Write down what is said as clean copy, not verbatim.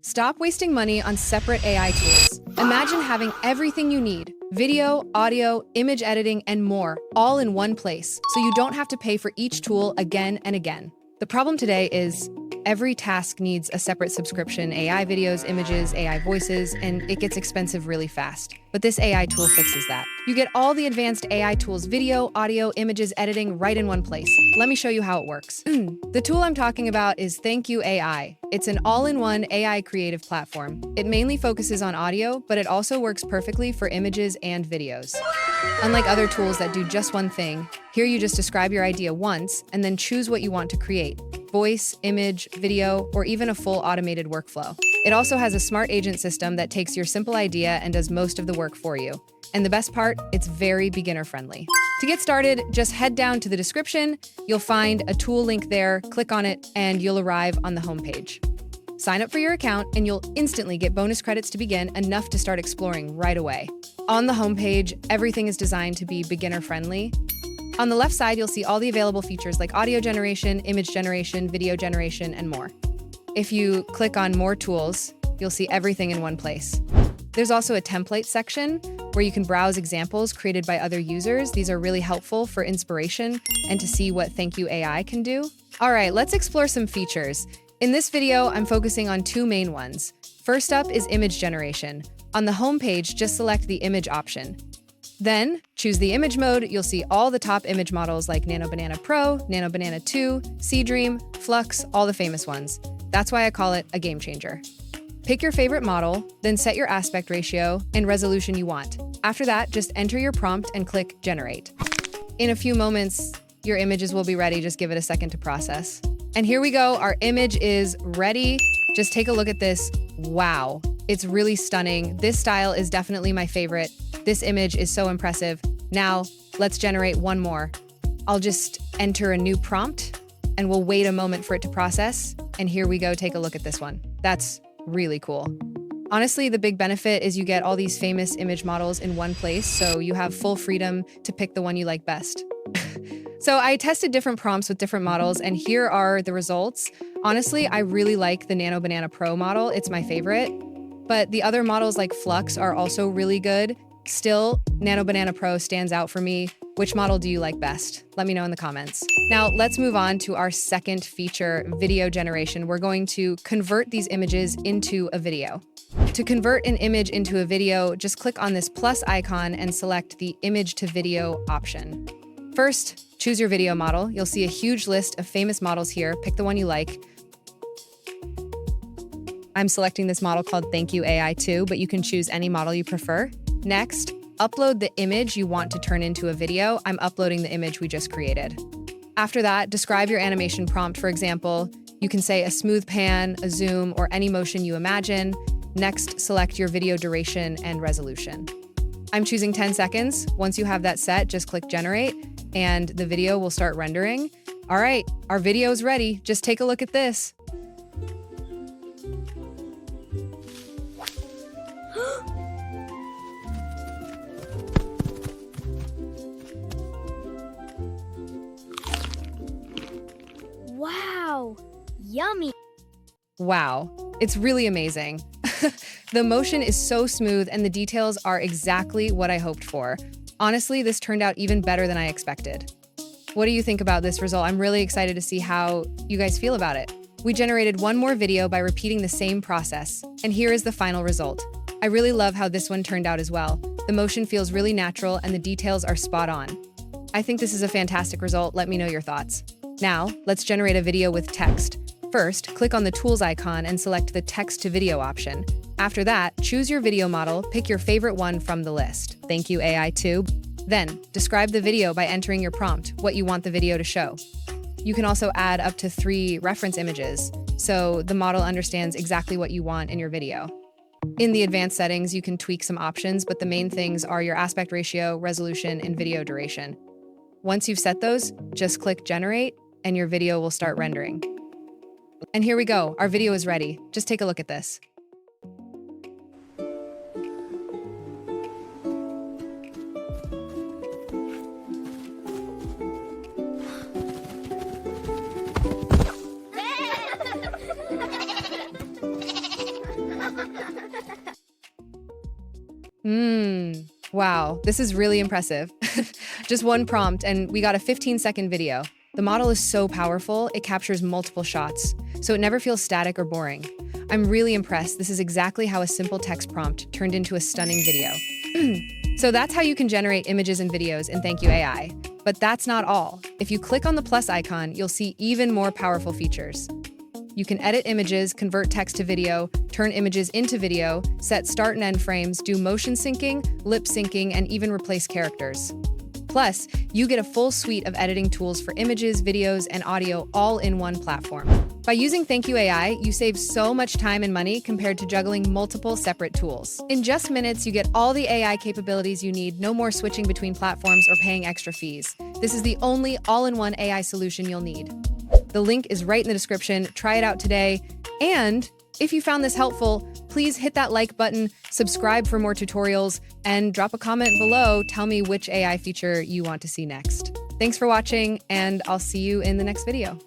Stop wasting money on separate AI tools. Imagine having everything you need: video, audio, image editing, and more, all in one place, so you don't have to pay for each tool again and again. The problem today is every task needs a separate subscription: AI videos, images, AI voices, and it gets expensive really fast. But this AI tool fixes that. You get all the advanced AI tools: video, audio, images, editing, right in one place. Let me show you how it works. The tool I'm talking about is ThankYouAI. It's an all-in-one AI creative platform. It mainly focuses on audio, but it also works perfectly for images and videos. Unlike other tools that do just one thing, here you just describe your idea once and then choose what you want to create: voice, image, video, or even a full automated workflow. It also has a smart agent system that takes your simple idea and does most of the work for you. And the best part, it's very beginner-friendly. To get started, just head down to the description. You'll find a tool link there, click on it, and you'll arrive on the homepage. Sign up for your account, and you'll instantly get bonus credits to begin, enough to start exploring right away. On the homepage, everything is designed to be beginner-friendly. On the left side, you'll see all the available features like audio generation, image generation, video generation, and more. If you click on More Tools, you'll see everything in one place. There's also a template section where you can browse examples created by other users. These are really helpful for inspiration and to see what ThankYouAI can do. All right, let's explore some features. In this video, I'm focusing on two main ones. First up is image generation. On the homepage, just select the image option. Then, choose the image mode. You'll see all the top image models like Nano Banana Pro, Nano Banana 2, Seedream, Flux, all the famous ones. That's why I call it a game changer. Pick your favorite model, then set your aspect ratio and resolution you want. After that, just enter your prompt and click Generate. In a few moments, your images will be ready. Just give it a second to process. And here we go. Our image is ready. Just take a look at this. Wow, it's really stunning. This style is definitely my favorite. This image is so impressive. Now, let's generate one more. I'll just enter a new prompt and we'll wait a moment for it to process. And here we go. Take a look at this one. That's really cool. Honestly, the big benefit is you get all these famous image models in one place, so you have full freedom to pick the one you like best. So I tested different prompts with different models, and here are the results. Honestly, I really like the Nano Banana Pro model. It's my favorite. But the other models like Flux are also really good. Still, Nano Banana Pro stands out for me. Which model do you like best? Let me know in the comments. Now, let's move on to our second feature, video generation. We're going to convert these images into a video. To convert an image into a video, just click on this plus icon and select the image to video option. First, choose your video model. You'll see a huge list of famous models here. Pick the one you like. I'm selecting this model called ThankYouAI 2, but you can choose any model you prefer. Next, upload the image you want to turn into a video. I'm uploading the image we just created. After that, describe your animation prompt. For example, you can say a smooth pan, a zoom, or any motion you imagine. Next, select your video duration and resolution. I'm choosing 10 seconds. Once you have that set, just click Generate, and the video will start rendering. All right, our video is ready. Just take a look at this. Wow, yummy. Wow, it's really amazing. The motion is so smooth and the details are exactly what I hoped for. Honestly, this turned out even better than I expected. What do you think about this result? I'm really excited to see how you guys feel about it. We generated one more video by repeating the same process, and here is the final result. I really love how this one turned out as well. The motion feels really natural and the details are spot on. I think this is a fantastic result. Let me know your thoughts. Now, let's generate a video with text. First, click on the Tools icon and select the Text to Video option. After that, choose your video model, pick your favorite one from the list. ThankYouAI 2. Then, describe the video by entering your prompt, what you want the video to show. You can also add up to 3 reference images, so the model understands exactly what you want in your video. In the advanced settings, you can tweak some options, but the main things are your aspect ratio, resolution, and video duration. Once you've set those, just click Generate, and your video will start rendering. And here we go. Our video is ready. Just take a look at this. Wow, this is really impressive. Just one prompt and we got a 15-second video. The model is so powerful, it captures multiple shots, so it never feels static or boring. I'm really impressed. This is exactly how a simple text prompt turned into a stunning video. So that's how you can generate images and videos in ThankYouAI. But that's not all. If you click on the plus icon, you'll see even more powerful features. You can edit images, convert text to video, turn images into video, set start and end frames, do motion syncing, lip syncing, and even replace characters. Plus, you get a full suite of editing tools for images, videos, and audio all in one platform. By using ThankYouAI, you save so much time and money compared to juggling multiple separate tools. In just minutes, you get all the AI capabilities you need, no more switching between platforms or paying extra fees. This is the only all-in-one AI solution you'll need. The link is right in the description. Try it out today. And if you found this helpful, please hit that like button, subscribe for more tutorials, and drop a comment below. Tell me which AI feature you want to see next. Thanks for watching, and I'll see you in the next video.